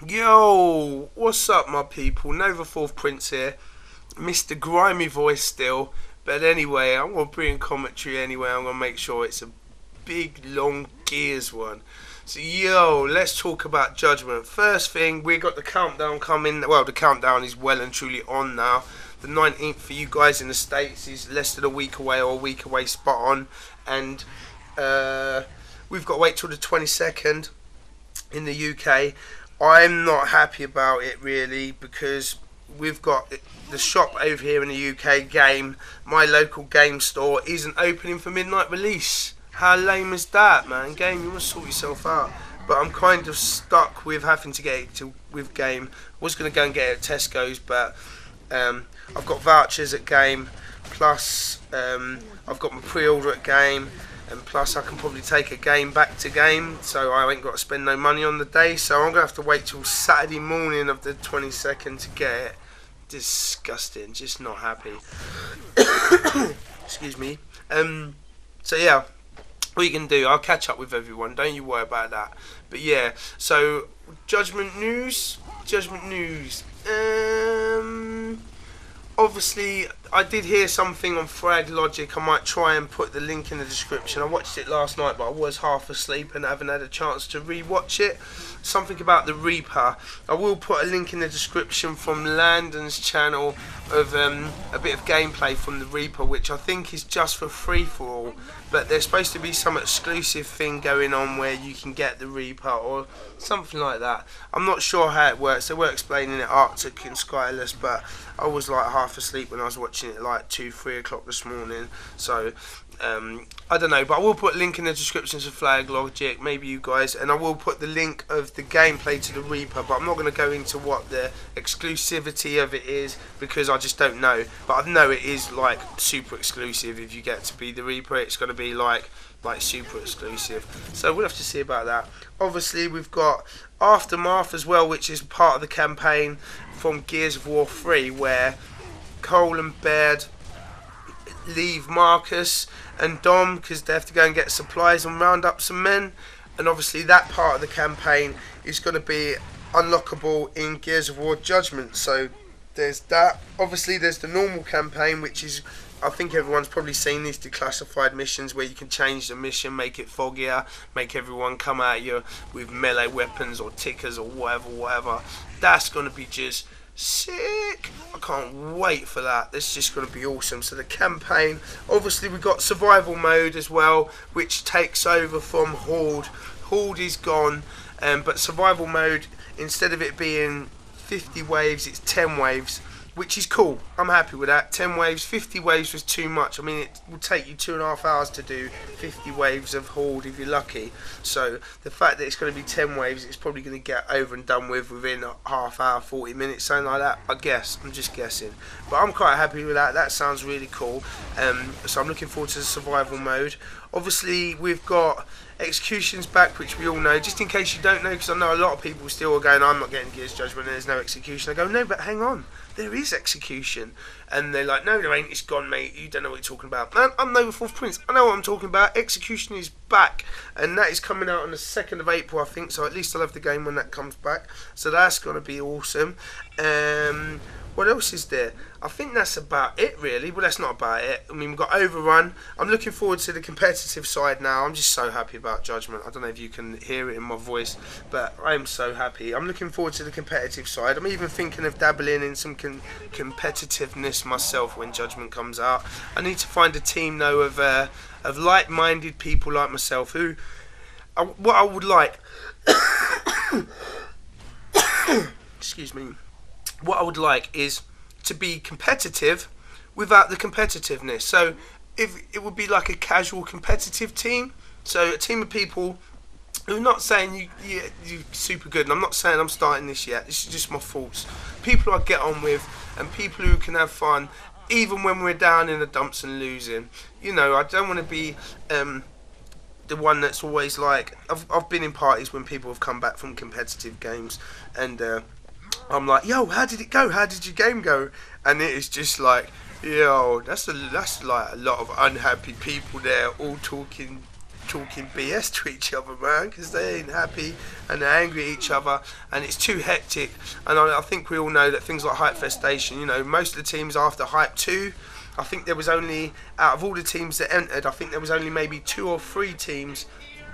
Yo, what's up, my people? Nova Fourth Prince here, Mr. Grimy Voice still. But anyway, I'm gonna bring commentary anyway. I'm gonna make sure it's a big, long Gears one. So, yo, let's talk about Judgment. First thing, we got the countdown coming. Well, the countdown is well and truly on now. The 19th for you guys in the States is less than a week away, or a week away, spot on. And we've got to wait till the 22nd in the UK. I'm not happy about it really, because we've got the shop over here in the UK, Game, my local game store, isn't opening for midnight release. How lame is that, man? Game, you must sort yourself out. But I'm kind of stuck with having to get it with Game. I was going to go and get it at Tesco's, but I've got vouchers at Game, plus I've got my pre-order at Game, and plus I can probably take a game back to Game, so I ain't got to spend no money on the day. So I'm going to have to wait till Saturday morning of the 22nd to get it. Disgusting, just not happy. Excuse me. So yeah, what you can do, I'll catch up with everyone, don't you worry about that. But yeah, so Judgment news. Obviously, I did hear something on Frag Logic. I might try and put the link in the description. I watched it last night, but I was half asleep and haven't had a chance to re-watch it. Something about the Reaper. I will put a link in the description from Landon's channel of a bit of gameplay from the Reaper, which I think is just for free-for-all. But there's supposed to be some exclusive thing going on where you can get the Reaper or something like that. I'm not sure how it works. They were explaining it Arctic and Skyless, but I was like half asleep when I was watching it, like 2-3 o'clock this morning. So I don't know, but I will put a link in the description to Flag Logic, maybe you guys, and I will put the link of the gameplay to the Reaper, but I'm not going to go into what the exclusivity of it is, because I just don't know. But I know it is like super exclusive. If you get to be the Reaper, it's going to be like super exclusive. So we'll have to see about that. Obviously, we've got Aftermath as well, which is part of the campaign from Gears of War 3, where Cole and Baird leave Marcus and Dom because they have to go and get supplies and round up some men. And obviously that part of the campaign is going to be unlockable in Gears of War Judgment. So there's that. Obviously there's the normal campaign, which is, I think everyone's probably seen these declassified missions where you can change the mission, make it foggier, make everyone come at you with melee weapons or tickers or whatever. That's going to be just sick. I can't wait for that. This is just going to be awesome. So the campaign, obviously we've got survival mode as well, which takes over from Horde. Horde is gone, but survival mode, instead of it being 50 waves, it's 10 waves, which is cool. I'm happy with that. 10 waves, 50 waves was too much. I mean, it will take you 2.5 hours to do 50 waves of Horde if you're lucky. So the fact that it's going to be 10 waves, it's probably going to get over and done with within a half hour, 40 minutes, something like that. I guess. I'm just guessing. But I'm quite happy with that. That sounds really cool. So I'm looking forward to the survival mode. Obviously, we've got Execution's back, which we all know. Just in case you don't know, because I know a lot of people still are going, I'm not getting Gears Judgment, there's no Execution. I go, no, but hang on, there is Execution. And they're like, no, there ain't, it's gone, mate, you don't know what you're talking about. Man, I'm Nova Fourth Prince, I know what I'm talking about. Execution is back, and that is coming out on the 2nd of April, I think, so at least I'll have the game when that comes back. So that's going to be awesome. What else is there? I think that's about it, really. Well, that's not about it. I mean, we've got Overrun. I'm looking forward to the competitive side now. I'm just so happy about Judgment. I don't know if you can hear it in my voice, but I am so happy. I'm looking forward to the competitive side. I'm even thinking of dabbling in some competitiveness myself when Judgment comes out. I need to find a team, though, of like-minded people like myself who... what I would like... Excuse me. What I would like is to be competitive without the competitiveness. So if it would be like a casual competitive team, so a team of people who are not saying you're super good, and I'm not saying I'm starting this yet, this is just my thoughts. People I get on with and people who can have fun even when we're down in the dumps and losing. You know, I don't want to be the one that's always like, I've been in parties when people have come back from competitive games and I'm like, yo, how did it go? How did your game go? And it is just like, yo, that's like a lot of unhappy people there, all talking talking BS to each other, man, because they ain't happy and they're angry at each other, and it's too hectic. And I think we all know that things like Hype Festation, you know, most of the teams after Hype 2, I think there was only, out of all the teams that entered, I think there was only maybe 2 or 3 teams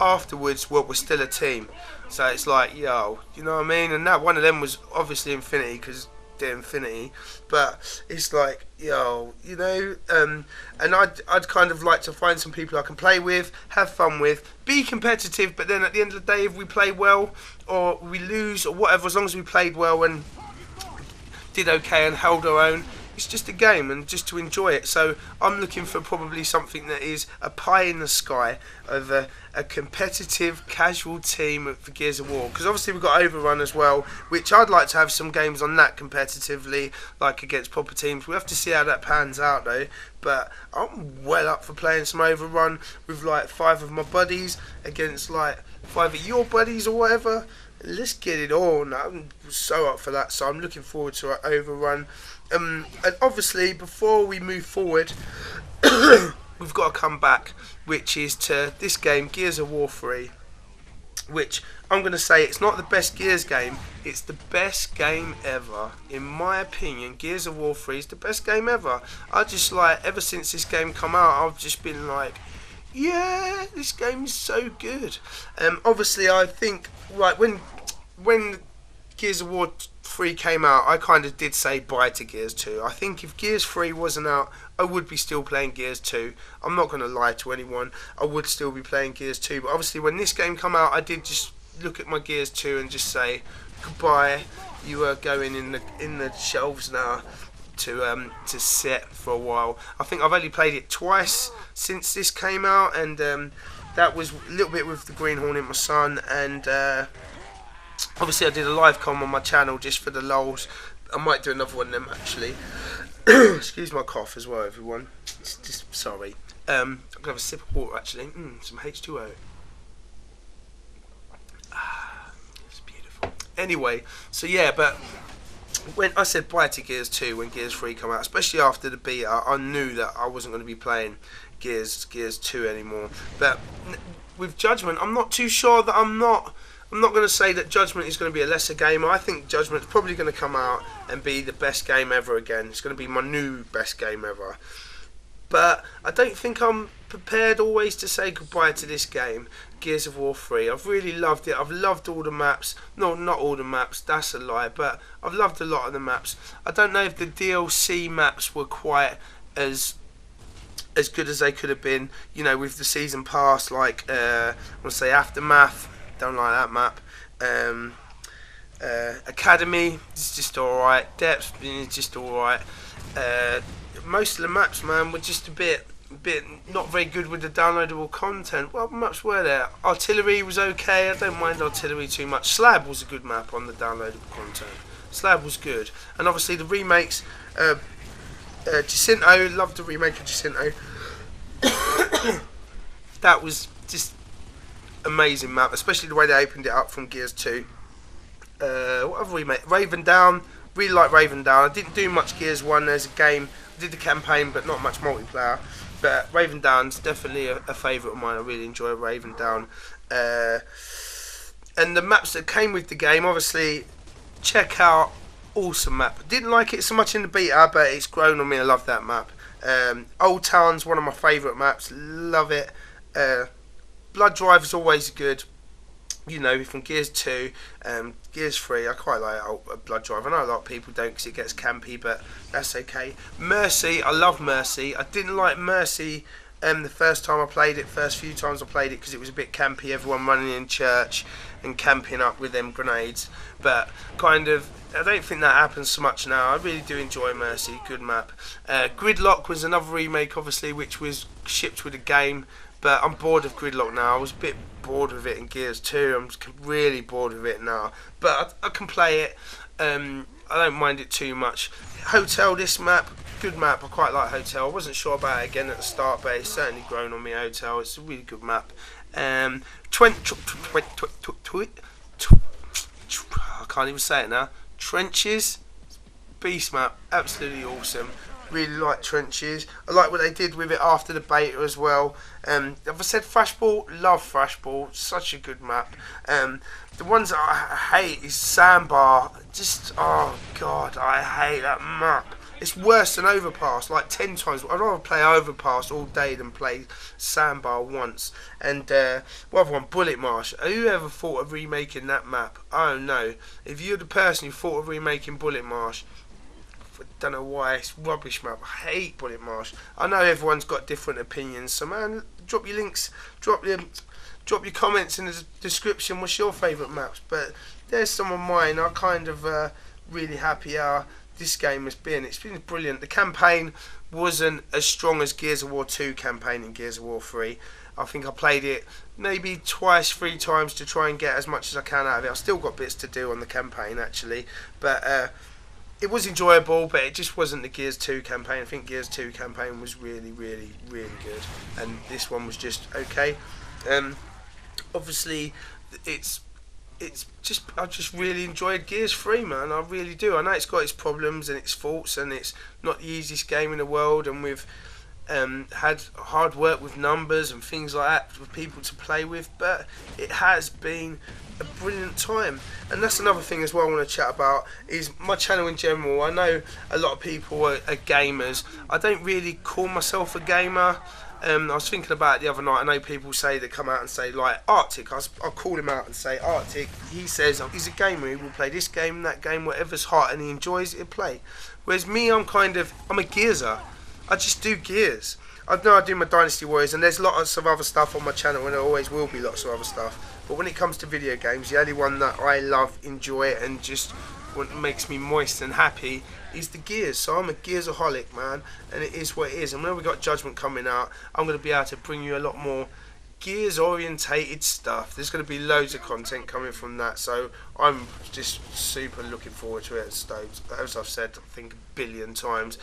afterwards were still a team. So it's like, yo, you know what I mean? And that one of them was obviously Infinity, because they're Infinity. But it's like, yo, you know, and I'd kind of like to find some people I can play with, have fun with, be competitive, but then at the end of the day, if we play well or we lose or whatever, as long as we played well and did okay and held our own, it's just a game and just to enjoy it. So I'm looking for probably something that is a pie in the sky of a competitive casual team for Gears of War, because obviously we've got Overrun as well, which I'd like to have some games on that competitively, like against proper teams. We have to see how that pans out though, but I'm well up for playing some Overrun with like 5 of my buddies against like 5 of your buddies or whatever. Let's get it on. I'm so up for that, so I'm looking forward to our Overrun. And obviously before we move forward we've got to come back, which is to this game, Gears of War 3, which I'm going to say it's not the best Gears game, it's the best game ever. In my opinion, Gears of War 3 is the best game ever. I just like, ever since this game come out, I've just been like, yeah, this game is so good. Obviously I think, like, when Gears of War 3 came out, I kind of did say bye to Gears 2. I think if Gears 3 wasn't out, I would be still playing Gears 2. I'm not going to lie to anyone, I would still be playing Gears 2. But obviously when this game come out, I did just look at my Gears 2 and just say goodbye. You are going in the shelves now to sit for a while. I think I've only played it twice since this came out, and that was a little bit with the Green Hornet, my son, and obviously I did a live com on my channel just for the lols. I might do another one of them actually. Excuse my cough as well, everyone. It's just sorry. I'm gonna have a sip of water actually. Some H2O. It's beautiful. Anyway, so yeah, but when I said bye to Gears 2 when Gears 3 come out, especially after the beta, I knew that I wasn't going to be playing Gears 2 anymore. But with Judgment, I'm not too sure that I'm not going to say that Judgment is going to be a lesser game. I think Judgment's probably going to come out and be the best game ever again. It's going to be my new best game ever. But I don't think I'm prepared always to say goodbye to this game, Gears of War 3. I've really loved it. I've loved all the maps. No, not all the maps, that's a lie, but I've loved a lot of the maps. I don't know if the DLC maps were quite as good as they could have been, you know, with the season pass, like I want to say Aftermath. Don't like that map. Academy is just alright. Depth is just alright. Most of the maps, man, were just a bit not very good with the downloadable content. What maps were there? Artillery was okay. I don't mind Artillery too much. Slab was a good map on the downloadable content. Slab was good. And obviously the remakes, Jacinto, loved the remake of Jacinto. That was just amazing map, especially the way they opened it up from Gears 2. What other remake? Raven Down, really like Raven Down. I didn't do much Gears 1 as a game. I did the campaign but not much multiplayer. But Raven Down's definitely a favourite of mine. I really enjoy Raven Down. And the maps that came with the game, obviously, check out awesome map. Didn't like it so much in the beta, but it's grown on me. I love that map. Old Town's one of my favourite maps. Love it. Blood Drive is always good. You know, from Gears 2, Gears 3, I quite like Blood Drive. I know a lot of people don't because it gets campy, but that's okay. Mercy, I love Mercy. I didn't like Mercy the first time I played it, first few times I played it, because it was a bit campy, everyone running in church and camping up with them grenades. But kind of, I don't think that happens so much now. I really do enjoy Mercy, good map. Gridlock was another remake, obviously, which was shipped with a game. But I'm bored of Gridlock now. I was a bit bored of it in Gears 2. I'm really bored of it now. But I can play it. I don't mind it too much. Hotel, this map, good map. I quite like Hotel. I wasn't sure about it again at the start, but it's certainly grown on me, Hotel. It's a really good map. I can't even say it now. Trenches, beast map, absolutely awesome. Really like Trenches. I like what they did with it after the beta as well. Have I said Thrashball? Love Thrashball. Such a good map. The ones that I hate is Sandbar. Just, oh god, I hate that map. It's worse than Overpass, like 10 times. I'd rather play Overpass all day than play Sandbar once. And what other one? Bullet Marsh. Who ever thought of remaking that map? I don't know. If you're the person who thought of remaking Bullet Marsh, I don't know why. It's rubbish map. I hate Bullet Marsh. I know everyone's got different opinions, so man, drop your links, drop your comments in the description. What's your favourite maps? But there's some of mine. I'm kind of really happy how this game has been. It's been brilliant. The campaign wasn't as strong as Gears of War 2 campaign in Gears of War 3. I think I played it maybe twice, 3 times to try and get as much as I can out of it. I've still got bits to do on the campaign actually, but it was enjoyable, but it just wasn't the Gears 2 campaign. I think Gears 2 campaign was really, really, really good, and this one was just okay. Obviously, it's just, I just really enjoyed Gears 3, man. I really do. I know it's got its problems and its faults, and it's not the easiest game in the world, and we've had hard work with numbers and things like that for people to play with, but it has been a brilliant time. And that's another thing as well I want to chat about, is my channel in general. I know a lot of people are gamers. I don't really call myself a gamer. I was thinking about it the other night. I know people say, they come out and say, like Arctic, I'll call him out and say, Arctic, he says he's a gamer, he will play this game, that game, whatever's hot, and he enjoys it, he'll play. Whereas me, I'm a Gearser. I just do Gears. I know I do my Dynasty Warriors, and there's lots of other stuff on my channel, and there always will be lots of other stuff. But when it comes to video games, the only one that I love, enjoy, and just what makes me moist and happy is the Gears. So I'm a Gearsaholic, man, and it is what it is. And when we got Judgment coming out, I'm going to be able to bring you a lot more Gears orientated stuff. There's going to be loads of content coming from that, so I'm just super looking forward to it. As I've said, I think 1 billion times.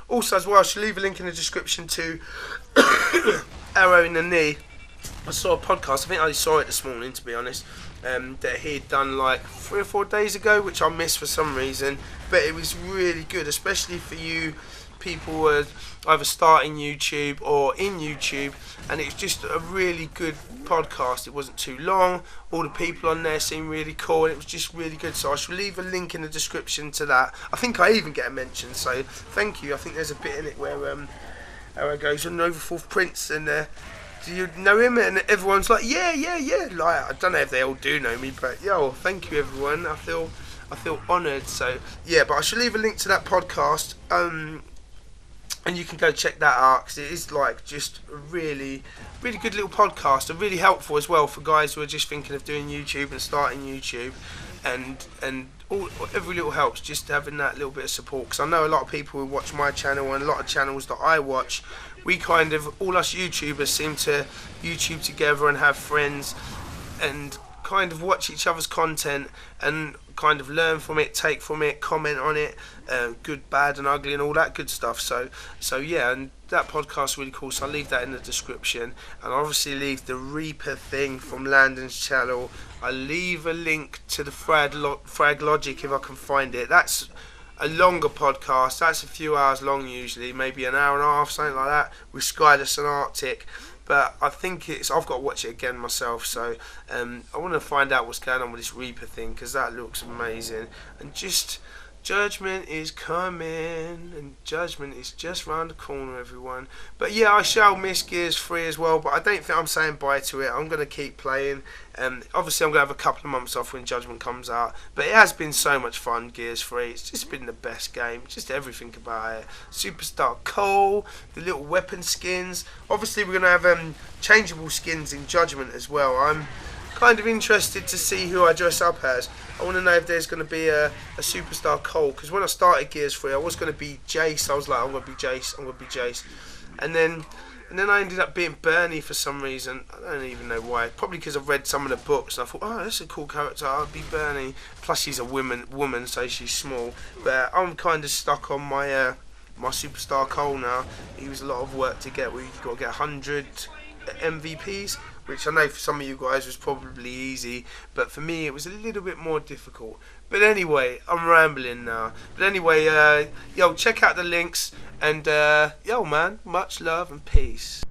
Also as well, I should leave a link in the description to Arrow in the Knee. I saw a podcast, I think I saw it this morning to be honest, that he'd done like 3 or 4 days ago, which I missed for some reason, but it was really good, especially for you people who are either starting YouTube or in YouTube, and it's just a really good podcast. It wasn't too long, all the people on there seemed really cool, and it was just really good, so I shall leave a link in the description to that. I think I even get a mention, so thank you. I think there's a bit in it where Arrow goes, "And Overforth Prince," and do you know him? And everyone's like, yeah. Like, I don't know if they all do know me, but yo, thank you everyone. I feel honoured. So yeah, but I shall leave a link to that podcast, and you can go check that out, because it is like just a really, really good little podcast, and really helpful as well for guys who are just thinking of doing YouTube and starting YouTube, and every little helps, just having that little bit of support. Because I know a lot of people who watch my channel and a lot of channels that I watch, we kind of, all us YouTubers seem to YouTube together and have friends and kind of watch each other's content and kind of learn from it, take from it, comment on it, good, bad and ugly and all that good stuff. So yeah, and that podcast's really cool, so I'll leave that in the description, and I'll obviously leave the Reaper thing from Landon's channel. I'll leave a link to the Frag Logic if I can find it. That's a longer podcast, that's a few hours long usually, maybe an hour and a half, something like that, with Skyless and Arctic. But I think I've got to watch it again myself, so I want to find out what's going on with this Reaper thing, because that looks amazing. And just, Judgment is coming, and Judgment is just round the corner, everyone. But yeah, I shall miss Gears 3 as well, but I don't think I'm saying bye to it. I'm going to keep playing. Obviously I'm going to have a couple of months off when Judgment comes out, but it has been so much fun, Gears 3. It's just been the best game, just everything about it. Superstar Cole, the little weapon skins. Obviously we're going to have changeable skins in Judgment as well. I'm kind of interested to see who I dress up as. I want to know if there's going to be a Superstar Cole, because when I started Gears 3 I was going to be Jace. I was like, I'm going to be Jace, and then I ended up being Bernie for some reason. I don't even know why. Probably because I've read some of the books and I thought, oh, that's a cool character, I'll be Bernie. Plus she's a woman, so she's small. But I'm kind of stuck on my my Superstar Cole now. He was a lot of work to get. We've got to get 100 MVPs, which I know for some of you guys was probably easy, but for me it was a little bit more difficult. But anyway, I'm rambling now. But anyway, yo, check out the links, and yo man, much love and peace.